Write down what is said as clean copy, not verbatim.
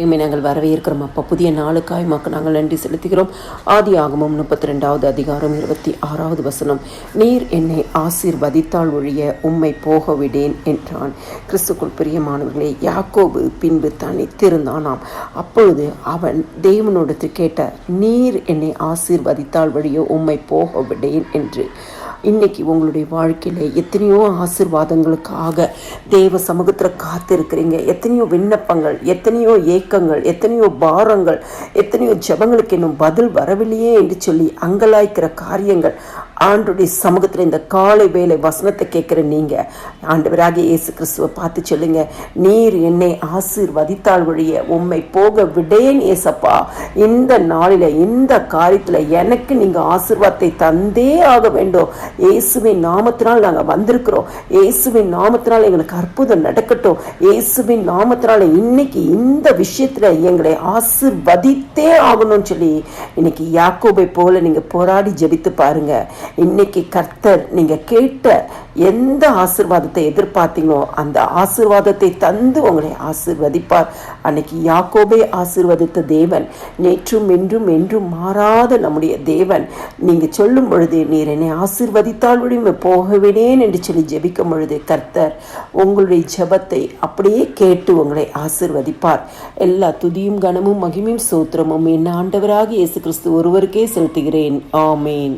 நாங்கள் வரவேற்கிறோம் அப்பா. புதிய நாளுக்காய் மக்கள் நாங்கள் நன்றி செலுத்துகிறோம். ஆதியாகமம் 32வது அதிகாரம் 26வது வசனம். நீர் என்னை ஆசீர்வதித்தால் ஒழிய உம்மை போக விடேன் என்றான். கிறிஸ்துக்குள் பிரியமானவர்களே, யாக்கோபு பின்பு தனித்திருந்தானாம். அப்பொழுது அவன் தேவனோடு கேட்டார், நீர் என்னை ஆசீர்வதித்தால் ஒழிய உம்மை போக விடேன் என்று. இன்னைக்கு உங்களுடைய வாழ்க்கையில் எத்தனையோ ஆசீர்வாதங்களுக்காக தேவ சமூகத்தில் காத்திருக்கிறீங்க. எத்தனையோ விண்ணப்பங்கள், எத்தனையோ ஏக்கங்கள், எத்தனையோ பாரங்கள், எத்தனையோ ஜெபங்களுக்கு இன்னும் பதில் வரவில்லையே என்று சொல்லி அங்கலாய்க்கிற காரியங்கள் ஆண்டவருடைய சமூகத்தில் இந்த காலை வேளை வசனத்தை கேட்குற நீங்கள் ஆண்டவராகிய இயேசு கிறிஸ்துவை பார்த்து சொல்லுங்க, நீர் என்னை ஆசீர்வதித்தால் வழிய உம்மை போக விடேன் ஏசப்பா. இந்த நாளில் இந்த காரியத்தில் எனக்கு நீங்கள் ஆசீர்வாதத்தை தந்தே ஆக வேண்டும். இயேசுவின் நாமத்தினால் நாங்கள் வந்திருக்கிறோம். இயேசுவின் நாமத்தினால் எங்களுக்கு அற்புதம் நடக்கட்டும். இயேசுவின் நாமத்தினால இன்னைக்கு இந்த விஷயத்தில் எங்களை ஆசீர்வதித்தே ஆகணும்னு சொல்லி இன்னைக்கு யாக்கோபை போல நீங்கள் போராடி ஜெபித்து பாருங்க. இன்னைக்கு கர்த்தர் நீங்க கேட்ட எந்த ஆசீர்வாதத்தை எதிர்பார்த்தீங்களோ அந்த ஆசீர்வாதத்தை தந்து உங்களை ஆசீர்வதிப்பார். அன்னைக்கு யாக்கோபை ஆசீர்வதித்த தேவன் நேற்றும் என்றும் என்றும் மாறாத நம்முடைய தேவன். நீங்க சொல்லும் பொழுது, நீர் என்னை ஆசீர்வதித்தால் போகவிடேன் என்று சொல்லி ஜெபிக்கும் பொழுது கர்த்தர் உங்களுடைய ஜெபத்தை அப்படியே கேட்டு உங்களை ஆசீர்வதிப்பார். எல்லா துதியும் கனமும் மகிமையும் ஸ்தோத்திரமும் என் ஆண்டவராகிய இயேசு கிறிஸ்து ஒருவருக்கே செலுத்துகிறேன். ஆமேன்.